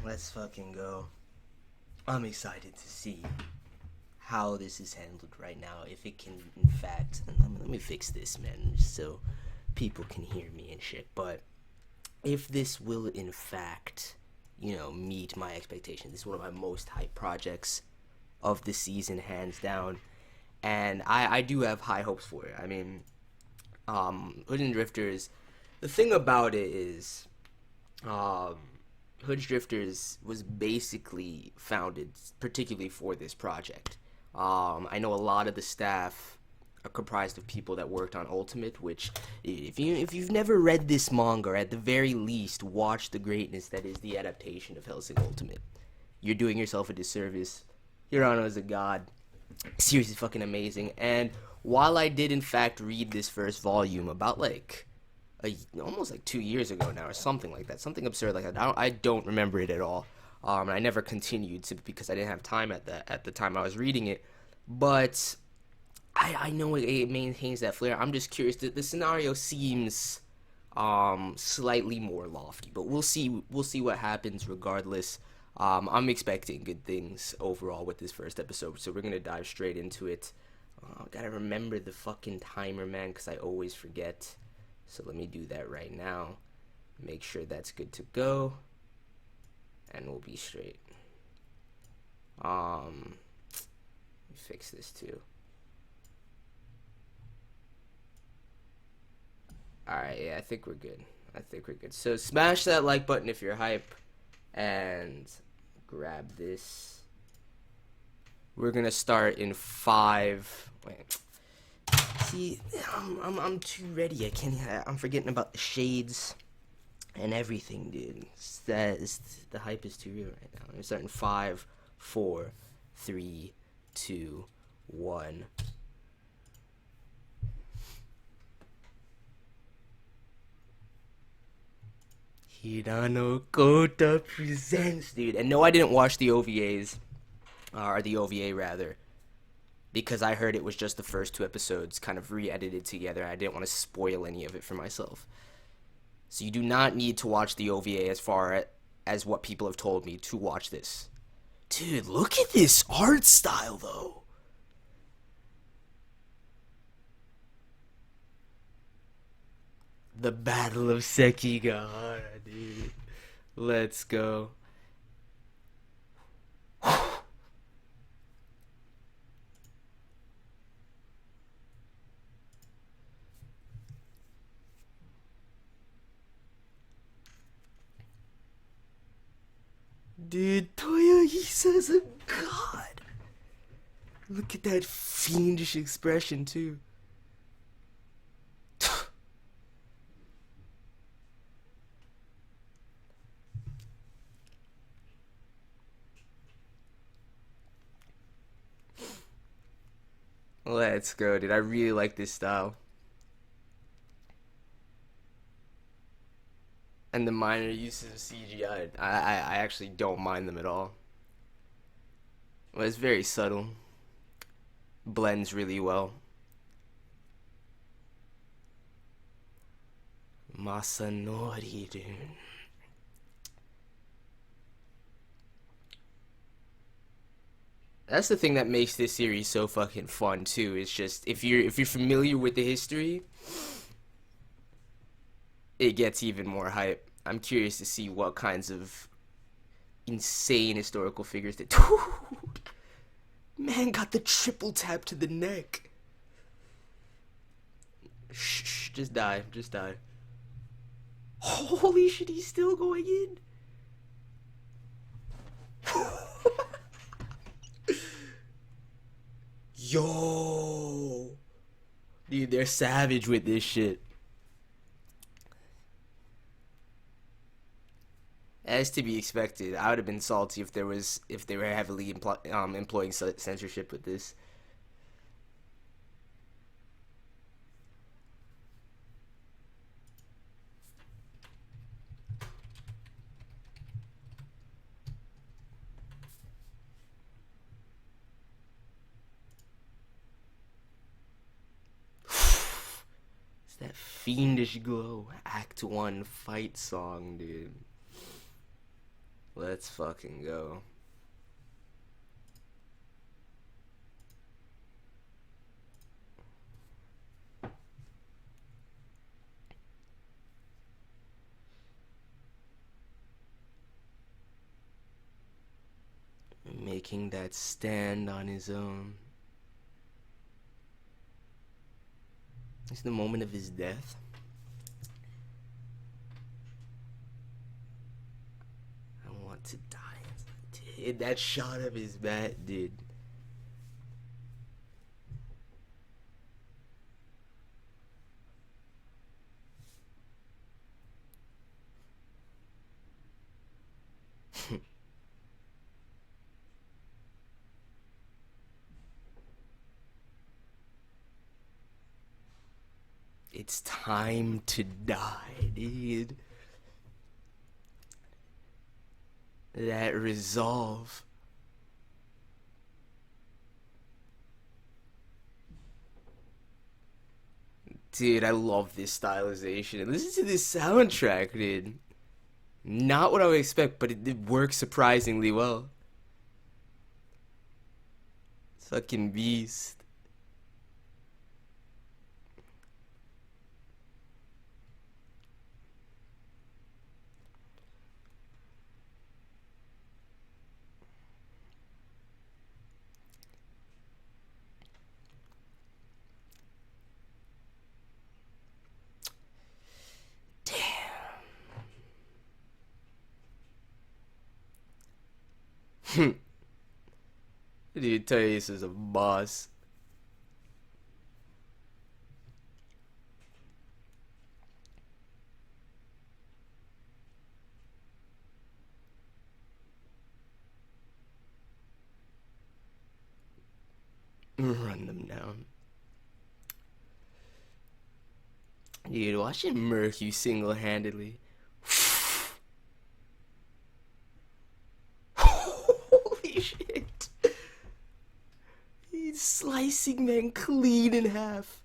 Let's fucking go. I'm excited to see how this is handled right now. If it can, in fact, and let me fix this, man, just so people can hear me and shit. But if this will, in fact, meet my expectations, this is one of my most hyped projects of the season, hands down. And I do have high hopes for it. I mean, Hood and Drifters, the thing about it is, Hood Drifters was basically founded particularly for this project. I know a lot of the staff are comprised of people that worked on Ultimate, which, if you've never read this manga, or at the very least watch the greatness that is the adaptation of Hellsing Ultimate, you're doing yourself a disservice. Hirano is a god. Seriously fucking amazing. And while I did in fact read this first volume about almost like 2 years ago now, or something like that, something absurd like that, I don't remember it at all. And I never continued to, because I didn't have time at the time I was reading it. But I know it maintains that flair. I'm just curious. The scenario seems slightly more lofty, but we'll see what happens regardless. I'm expecting good things overall with this first episode, so we're gonna dive straight into it. Gotta remember the fucking timer, man, because I always forget. So let me do that right now. Make sure that's good to go, and we'll be straight. Let me fix this too. Alright, yeah, I think we're good. So smash that like button if you're hype, and grab this. We're gonna start in 5. Wait. See, I'm too ready. I'm forgetting about the shades and everything, dude. The hype is too real right now. I'm gonna start in 5, 4, 3, 2, 1. Hirano Kota presents, dude. And no, I didn't watch the OVAs, or the OVA rather, because I heard it was just the first 2 episodes kind of re-edited together. I didn't want to spoil any of it for myself. So you do not need to watch the OVA as far as what people have told me to watch this. Dude, look at this art style, though. The Battle of Sekigahara, dude. Let's go. Dude, Toyohisa's a god. Look at that fiendish expression, too. Let's go, dude. I really like this style. And the minor uses of CGI, I actually don't mind them at all. Well, it's very subtle. Blends really well. Masanori, dude. That's the thing that makes this series so fucking fun too. It's just if you're familiar with the history, it gets even more hype. I'm curious to see what kinds of insane historical figures that. Dude, man got the triple tap to the neck. Shh, just die. Holy shit, he's still going in. Yo, dude, they're savage with this shit. As to be expected, I would have been salty if they were heavily employing censorship with this. It's that fiendish glow. Act 1 fight song, dude. Let's fucking go. Making that stand on his own. It's the moment of his death. I want to die. Dude, that shot of his bat, dude. It's time to die, dude. That resolve. Dude, I love this stylization. Listen to this soundtrack, dude. Not what I would expect, but it works surprisingly well. Fucking beast. Dude, tell you this is a boss. Run them down. Dude, watching Merc you single-handedly. Holy shit. He's slicing man clean in half.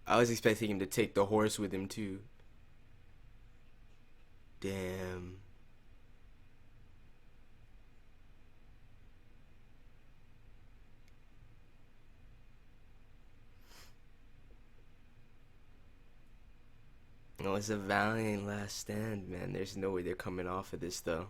I was expecting him to take the horse with him too. Damn. No, it's a valiant last stand, man. There's no way they're coming off of this, though.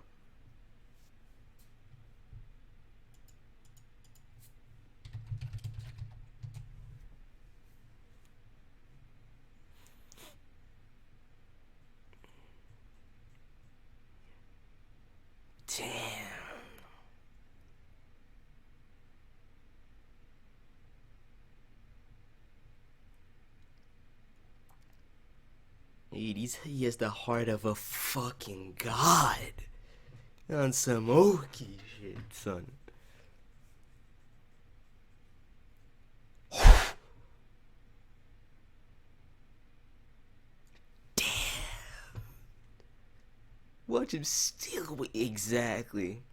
Damn. Dude, he has the heart of a fucking god. On some Oki shit, son. Damn. Watch him still. Exactly.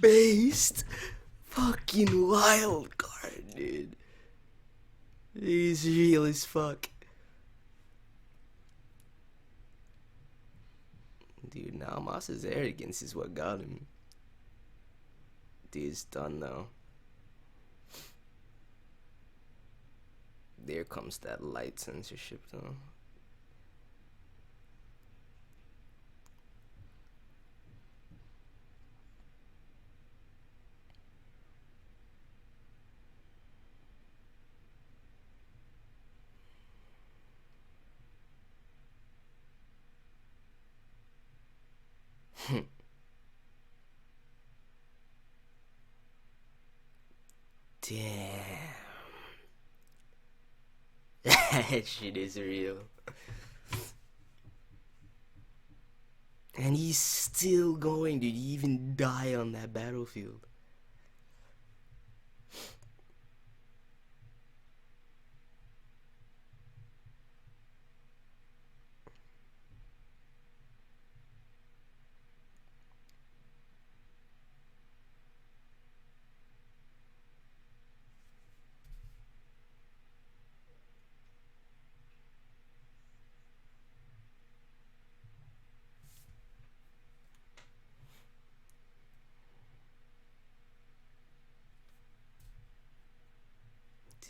Based. Fucking wild card, dude. He's real as fuck. Dude, now Masa's arrogance is what got him. Dude's done though. There comes that light censorship though. Damn. That shit is real. And he's still going, dude. He even die on that battlefield.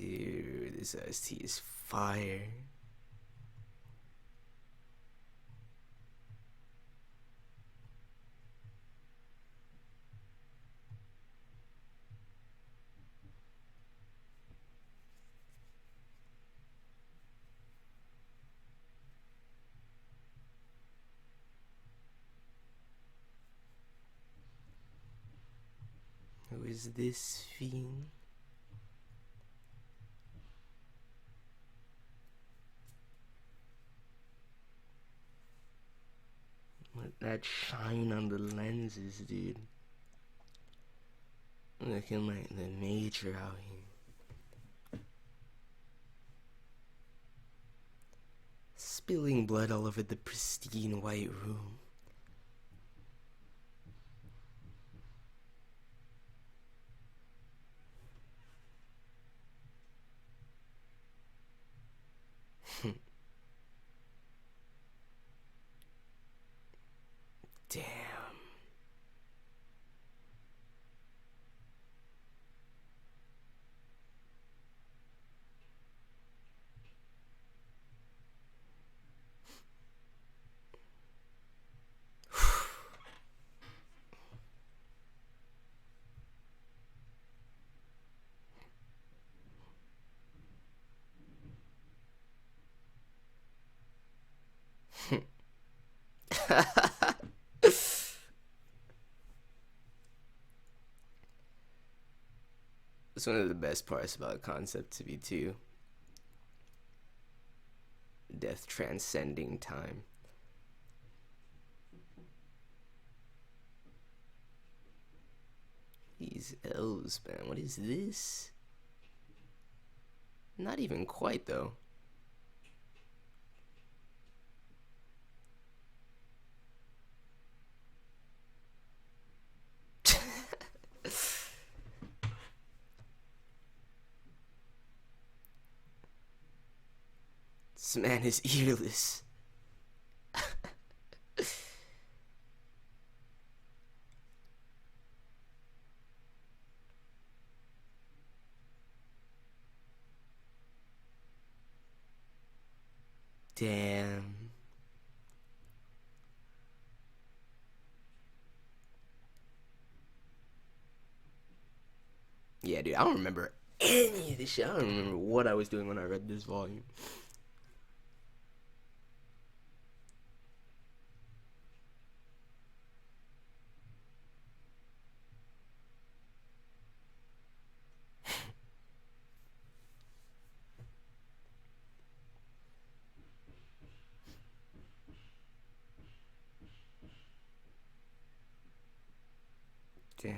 Dude, this iced tea is fire. Who is this fiend? Let that shine on the lenses, dude. Looking like the major out here. Spilling blood all over the pristine white room. Damn. It's one of the best parts about concept to be too. Death transcending time. These elves, man, what is this? Not even quite though. This man is earless. Damn. Yeah, dude, I don't remember any of this shit. I don't remember what I was doing when I read this volume. Damn.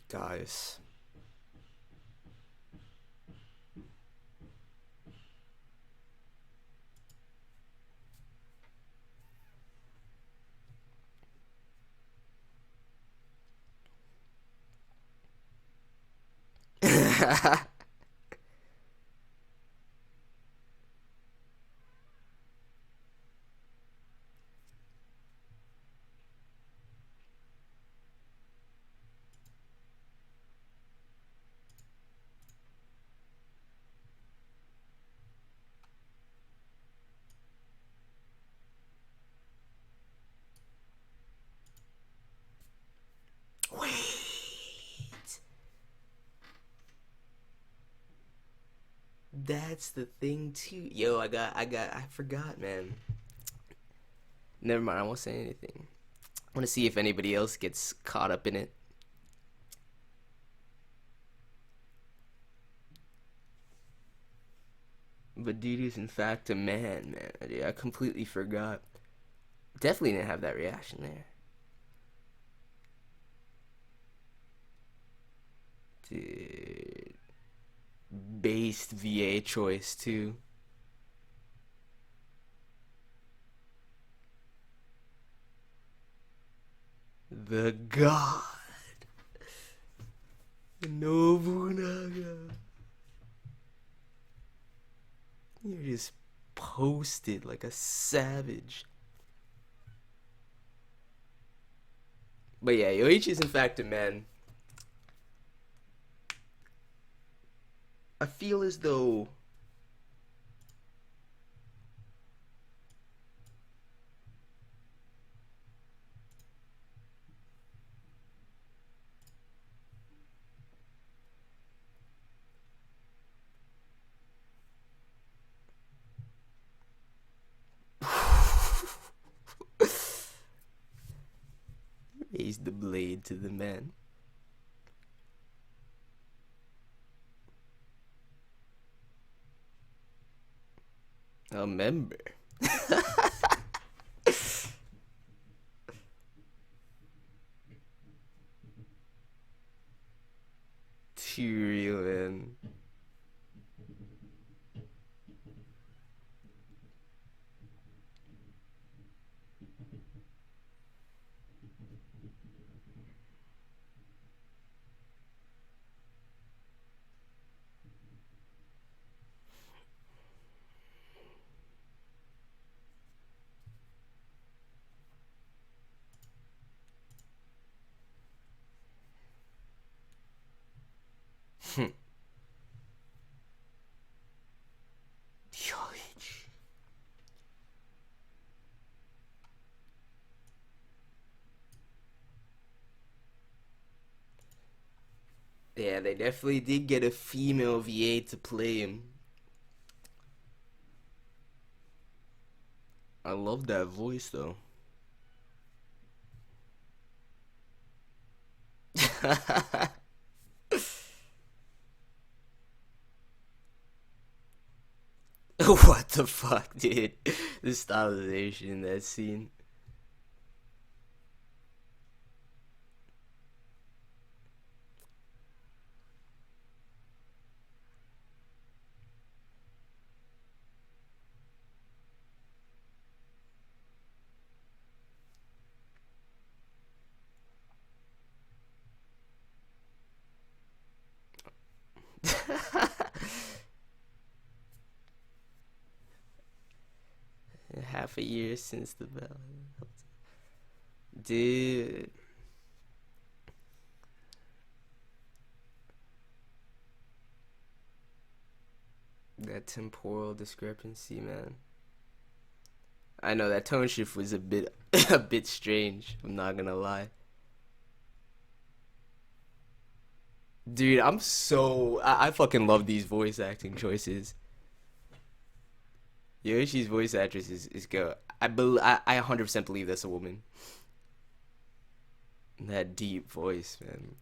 Guys. That's the thing too. Yo, I forgot, man. Never mind, I won't say anything. I want to see if anybody else gets caught up in it. But Dee Dee's in fact a man, man. Dude, I completely forgot. Definitely didn't have that reaction there. Dude. Based VA choice too. The god Nobunaga. You're just posted like a savage. But yeah, Yoichi is in fact a man. I feel as though raise the blade to the man. A member. Too real, man. Yoichi. Yeah, they definitely did get a female VA to play him. I love that voice though. What the fuck, dude? The stylization in that scene. Half a year since the bell. Dude. That temporal discrepancy, man. I know that tone shift was a bit a bit strange, I'm not gonna lie. Dude, I fucking love these voice acting choices. Yoshi's voice actress is good. I 100% believe that's a woman. That deep voice, man.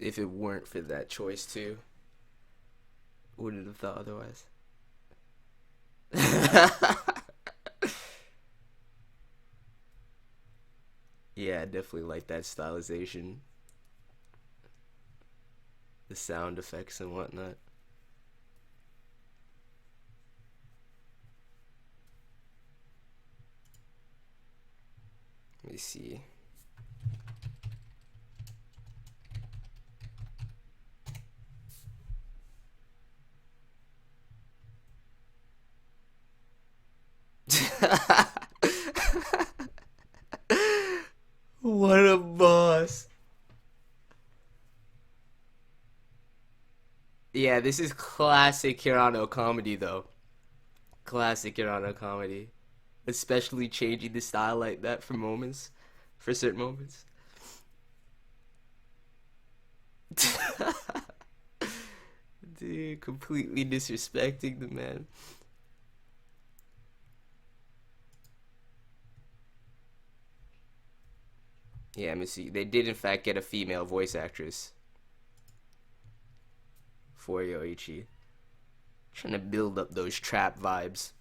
If it weren't for that choice too, wouldn't have thought otherwise. Yeah, I definitely like that stylization, the sound effects and whatnot. Let me see. What a boss. Yeah, this is classic Hirano comedy though. Classic Hirano comedy. Especially changing the style like that for moments. For certain moments. Dude, completely disrespecting the man. Yeah, let me see. They did in fact get a female voice actress for Yoichi. Trying to build up those trap vibes.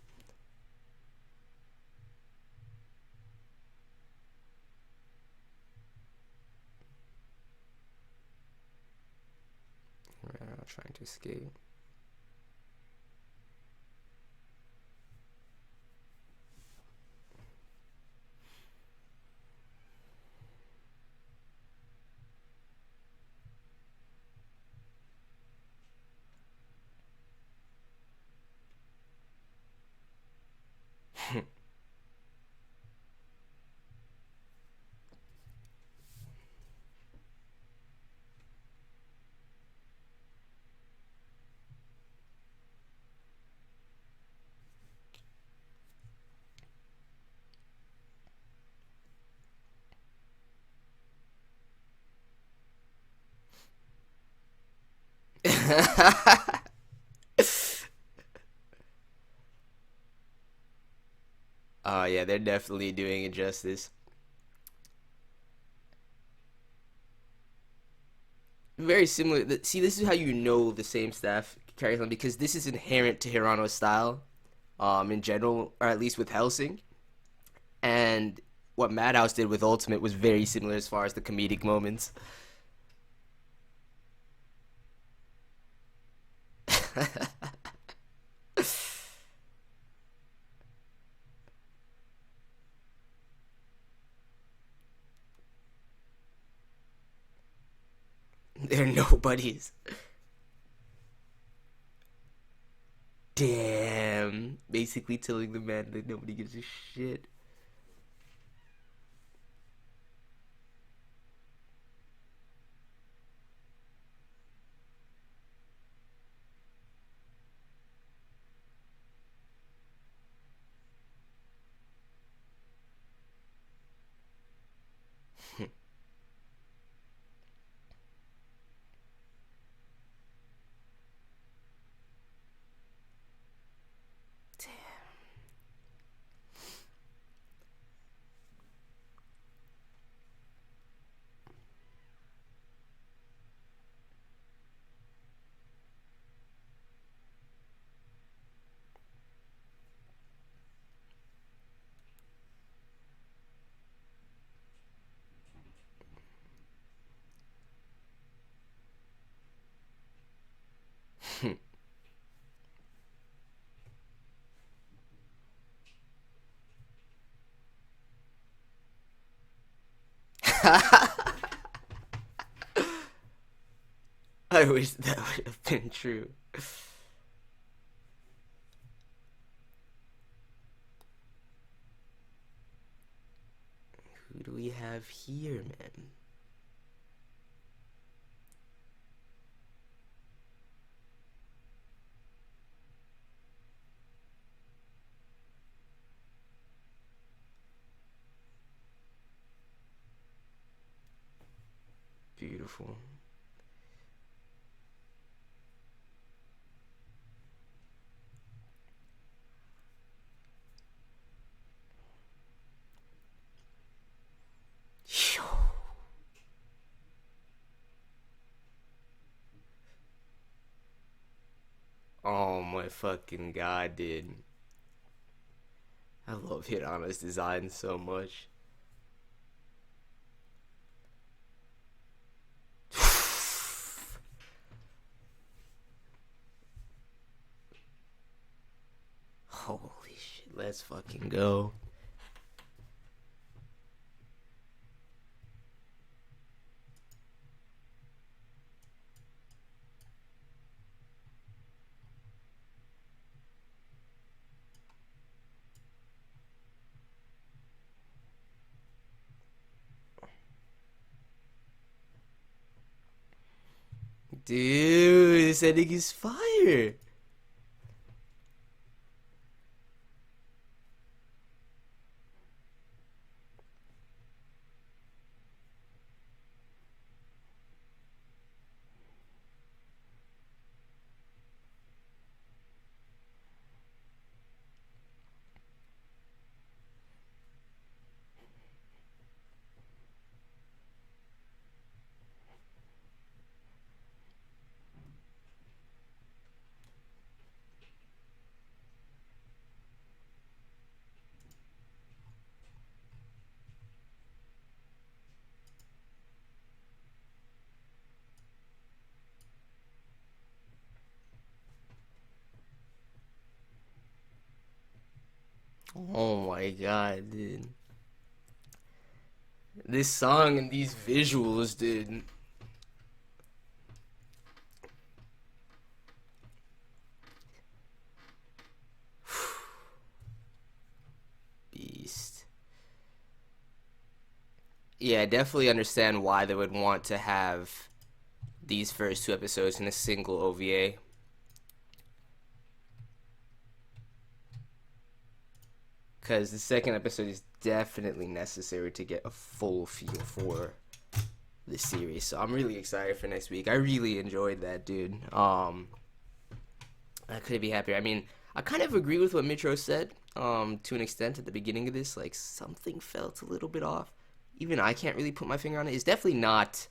Trying to escape. Oh yeah, they're definitely doing it justice. Very similar. See, this is how you know the same staff carries on because this is inherent to Hirano's style, in general, or at least with Hellsing. And what Madhouse did with Ultimate was very similar as far as the comedic moments. They're nobodies. Damn. Basically telling the man that nobody gives a shit. I wish that would have been true. Who do we have here, man? Beautiful. Oh my fucking god, dude. I love Hirana's design so much. Holy shit, let's fucking go. Dude, this ending is fire. Oh my god, dude. This song and these visuals, dude. Beast. Yeah, I definitely understand why they would want to have these first two episodes in a single OVA. Because the second episode is definitely necessary to get a full feel for this series. So I'm really excited for next week. I really enjoyed that, dude. I couldn't be happier. I mean, I kind of agree with what Mitro said, to an extent at the beginning of this. Like, something felt a little bit off. Even I can't really put my finger on it. It's definitely not,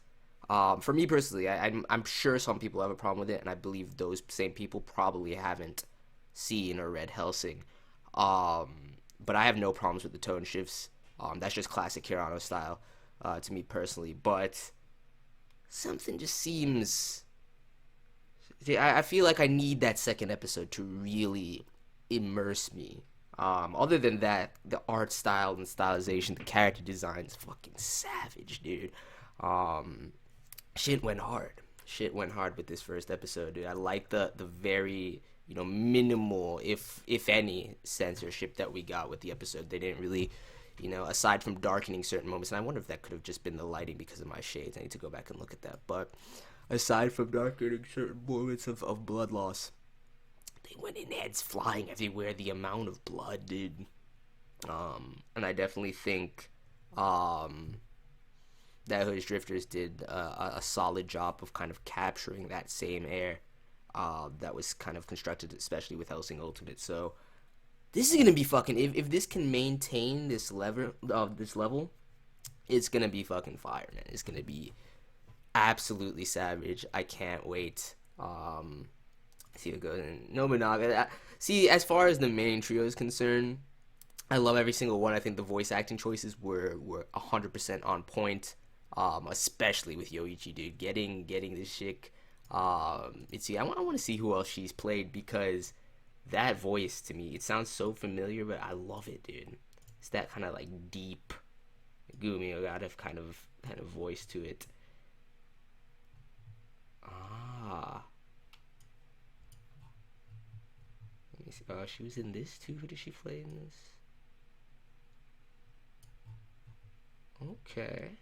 for me personally, I'm sure some people have a problem with it, and I believe those same people probably haven't seen or read Hellsing. But I have no problems with the tone shifts. That's just classic Hirano style, to me personally. But something just seems... I feel like I need that second episode to really immerse me. Other than that, the art style and stylization, the character design is fucking savage, dude. Shit went hard. Shit went hard with this first episode, dude. I like the very, minimal, if any, censorship that we got with the episode. They didn't really, aside from darkening certain moments, and I wonder if that could have just been the lighting because of my shades. I need to go back and look at that. But aside from darkening certain moments of blood loss, they went in heads flying everywhere. The amount of blood, dude. And I definitely think that Hood's Drifters did a solid job of kind of capturing that same air that was kind of constructed, especially with Hellsing Ultimate. So this is gonna be fucking. If this can maintain this level, it's gonna be fucking fire, man. It's gonna be absolutely savage. I can't wait. See what goes in Nobunaga. See, as far as the main trio is concerned, I love every single one. I think the voice acting choices were 100% on point. Especially with Yoichi, dude, getting this chick. I want to see who else she's played, because that voice, to me, it sounds so familiar, but I love it, dude. It's that kind of like deep Gumi Ogata kind of voice to it. Let me see. Oh, she was in this too. Who did she play in this? Okay.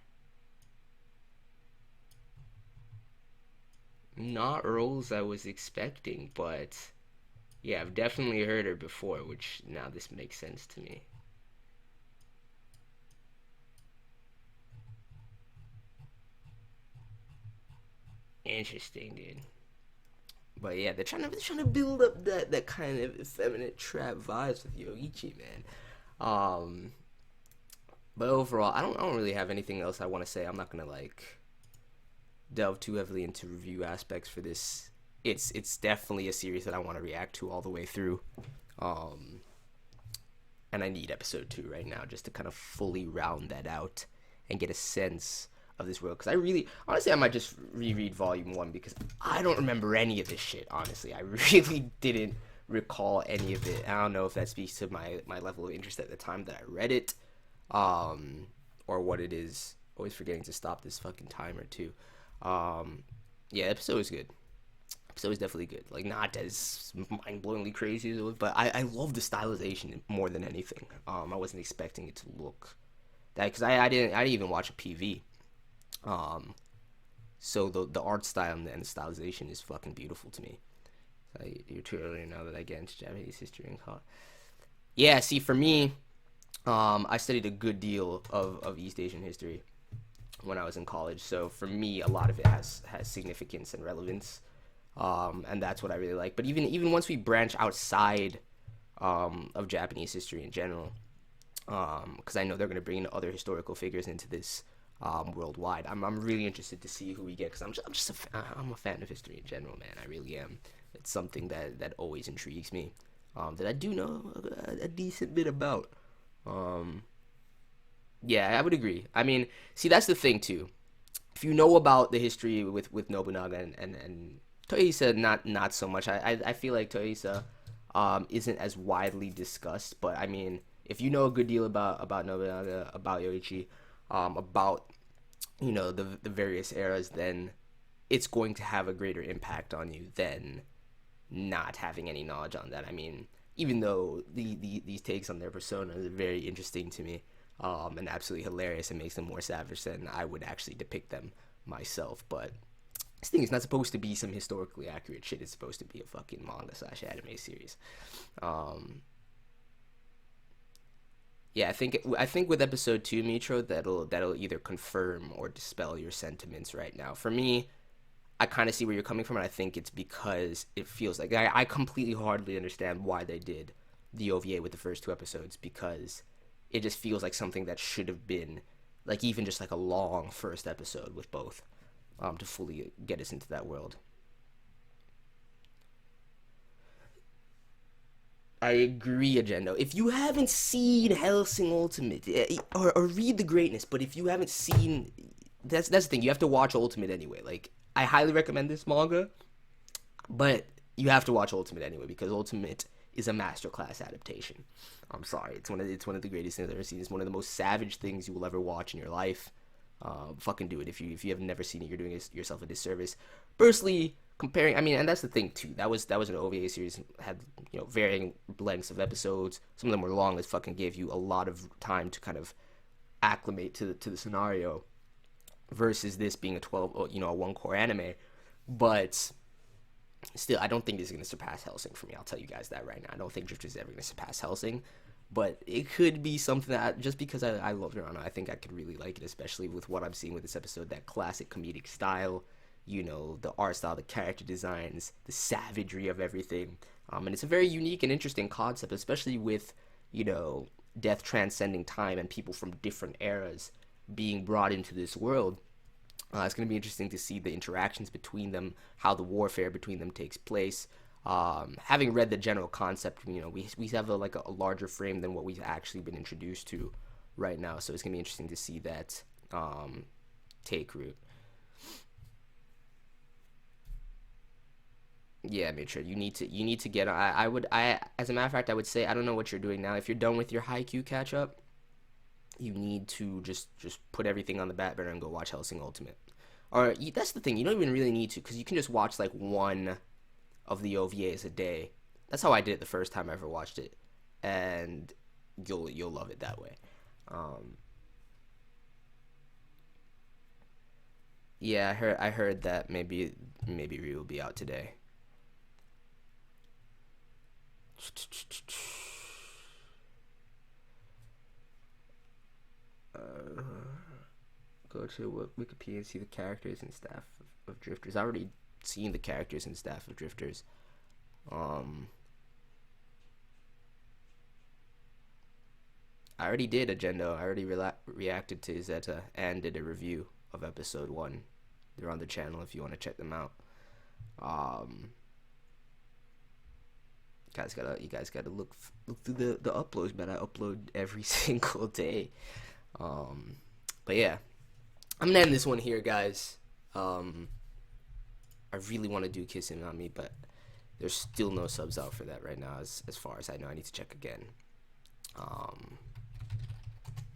Not roles I was expecting, but yeah, I've definitely heard her before, which now this makes sense to me. Interesting, dude. But yeah, they're trying to build up that kind of effeminate trap vibes with Yoichi, man. But overall, I don't really have anything else I want to say. I'm not gonna like delve too heavily into review aspects for this. It's definitely a series that I want to react to all the way through. And I need episode 2 right now just to kind of fully round that out and get a sense of this world. Because honestly, I might just reread volume 1, because I don't remember any of this shit, honestly. I really didn't recall any of it. I don't know if that speaks to my level of interest at the time that I read it, or what it is. Always forgetting to stop this fucking timer too. Yeah, episode was good. Episode was definitely good. Like, not as mind-blowingly crazy as it was, but I love the stylization more than anything. I wasn't expecting it to look that, because I didn't even watch a PV. So the art style and the stylization is fucking beautiful to me. You're too early now that I get into Japanese history and college. Yeah, see, for me, I studied a good deal of East Asian history when I was in college. So for me, a lot of it has significance and relevance, and that's what I really like. But even once we branch outside of Japanese history in general, because I know they're going to bring in other historical figures into this worldwide. I'm really interested to see who we get, because I'm a fan of history in general, man. I really am. It's something that always intrigues me, that I do know a decent bit about. Yeah, I would agree. I mean, see, that's the thing too. If you know about the history with Nobunaga and Toyohisa, not so much. I feel like Toyohisa isn't as widely discussed, but I mean, if you know a good deal about Nobunaga, about Yoichi, about the various eras, then it's going to have a greater impact on you than not having any knowledge on that. I mean, even though these takes on their persona are very interesting to me, and absolutely hilarious, and makes them more savage than I would actually depict them myself. But this thing is not supposed to be some historically accurate shit. It's supposed to be a fucking manga/anime series. Yeah, I think with episode 2, Mitro, that'll either confirm or dispel your sentiments right now. For me, I kind of see where you're coming from, and I think it's because it feels like I completely hardly understand why they did the OVA with the first 2 episodes, because it just feels like something that should have been like even just like a long first episode with both, to fully get us into that world. I agree, Agendo. If you haven't seen Hellsing Ultimate, or read The Greatness, but if you haven't seen, that's the thing. You have to watch Ultimate anyway. Like, I highly recommend this manga, but you have to watch Ultimate anyway because Ultimate is a masterclass adaptation. I'm sorry, it's one of the greatest things I've ever seen. It's one of the most savage things you will ever watch in your life. Fucking do it. If you have never seen it, you're doing yourself a disservice. Personally, comparing, I mean, and that's the thing too. That was an OVA series, had varying lengths of episodes. Some of them were long as fucking, gave you a lot of time to kind of acclimate to the scenario. Versus this being a 12, a one core anime, but still, I don't think this is going to surpass Hellsing for me. I'll tell you guys that right now. I don't think Drifters is ever going to surpass Hellsing, but it could be something that, just because I love Hirano, I think I could really like it, especially with what I'm seeing with this episode, that classic comedic style, the art style, the character designs, the savagery of everything. And it's a very unique and interesting concept, especially with, death transcending time and people from different eras being brought into this world. It's going to be interesting to see the interactions between them, how the warfare between them takes place. Having read the general concept, we have a larger frame than what we've actually been introduced to right now. So it's going to be interesting to see that take root. Yeah, make sure you need to get. As a matter of fact, I would say, I don't know what you're doing now. If you're done with your Haikyuu catch up, you need to just put everything on the back burner and go watch Hellsing Ultimate. Or that's the thing, you don't even really need to, because you can just watch like one of the OVAs a day. That's how I did it the first time I ever watched it, and you'll love it that way. Um, yeah, I heard that maybe Ryu will be out today. Uh, Go to Wikipedia and see the characters and staff of Drifters. I already seen the characters and staff of Drifters. Um, I already did Agenda. I already reacted to Zeta and did a review of episode 1. They're on the channel if you want to check them out. Um, you guys gotta look through the uploads, man. I upload every single day. Um, but yeah, I'm gonna end this one here, guys. Um, I really want to do Kissing on Me, but there's still no subs out for that right now, as far as I know. I need to check again. Um,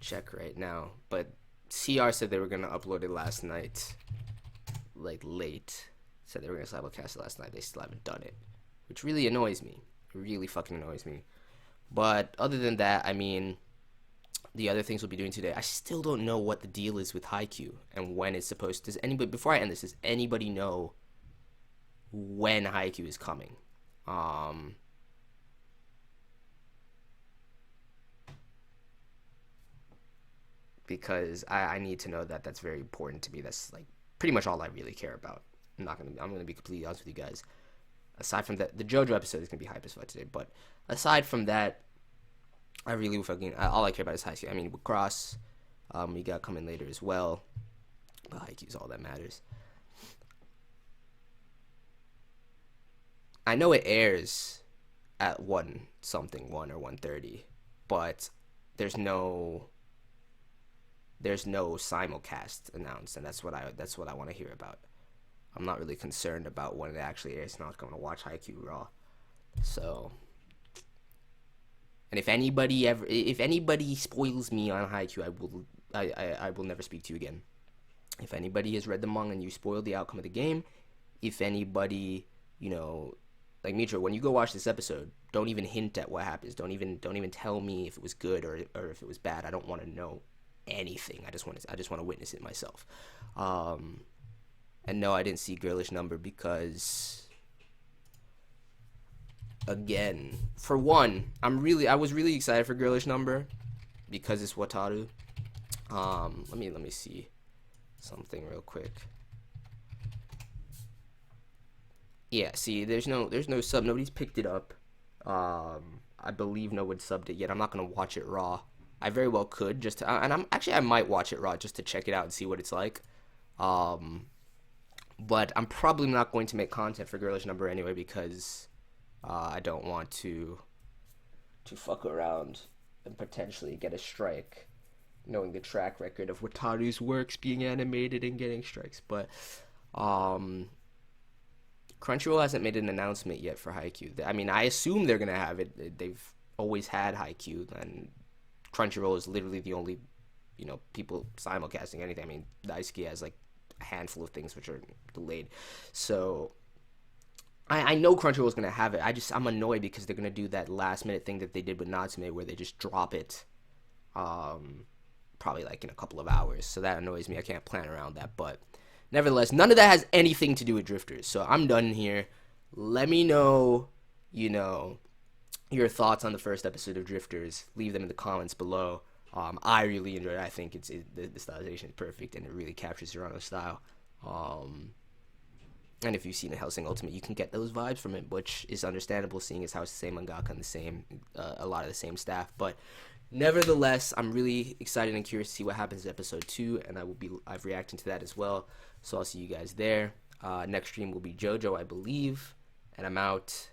check right now. But CR said they were gonna upload it last night, like late. Said they were gonna simulcast it last night. They still haven't done it, which really annoys me. It really fucking annoys me. But other than that, I mean, the other things we'll be doing today, I still don't know what the deal is with Haikyuu and when it's supposed to. Does anybody, before I end this, does anybody know when Haikyuu is coming? Um, because I need to know that. That's very important to me. That's like pretty much all I really care about. I'm gonna be completely honest with you guys. Aside from that, the JoJo episode is gonna be hype as fuck today. But aside from that, I really fucking, all I care about is Haikyuu. I mean, with Cross, we got coming later as well. But Haikyuu's all that matters. I know it airs at 1 or 1:30, but there's no simulcast announced, and that's what I want to hear about. I'm not really concerned about when it actually airs. Now I'm going to watch Haikyuu Raw. So, and if anybody spoils me on Haikyuu, I will never speak to you again. If anybody has read the manga and you spoiled the outcome of the game, if anybody, like Mitra, when you go watch this episode, don't even hint at what happens. Don't even tell me if it was good or if it was bad. I don't want to know anything. I just want to witness it myself. And no, I didn't see Girlish Number because, again, for one, I was really excited for Girlish Number, because it's Wataru. Let me see something real quick. Yeah, see, there's no sub. Nobody's picked it up. I believe no one subbed it yet. I'm not gonna watch it raw. I very well could just to, and I might watch it raw just to check it out and see what it's like. But I'm probably not going to make content for Girlish Number anyway because I don't want to fuck around and potentially get a strike, knowing the track record of Wataru's works being animated and getting strikes. But Crunchyroll hasn't made an announcement yet for Haikyuu. I mean, I assume they're gonna have it. They've always had Haikyuu, and Crunchyroll is literally the only, people simulcasting anything. I mean, Daisuke has like a handful of things which are delayed, so I know Crunchyroll is gonna have it. I'm annoyed because they're gonna do that last minute thing that they did with Natsume, where they just drop it, probably like in a couple of hours. So that annoys me. I can't plan around that, but. Nevertheless, none of that has anything to do with Drifters, so I'm done here. Let me know, your thoughts on the first episode of Drifters. Leave them in the comments below. I really enjoyed it. I think the stylization is perfect, and it really captures HIRANO'S style. And if you've seen the HELLSING Ultimate, you can get those vibes from it, which is understandable, seeing as how it's the same mangaka and a lot of the same staff. But nevertheless, I'm really excited and curious to see what happens in episode 2, and I've reacting to that as well. So I'll see you guys there. Next stream will be JoJo, I believe, and I'm out.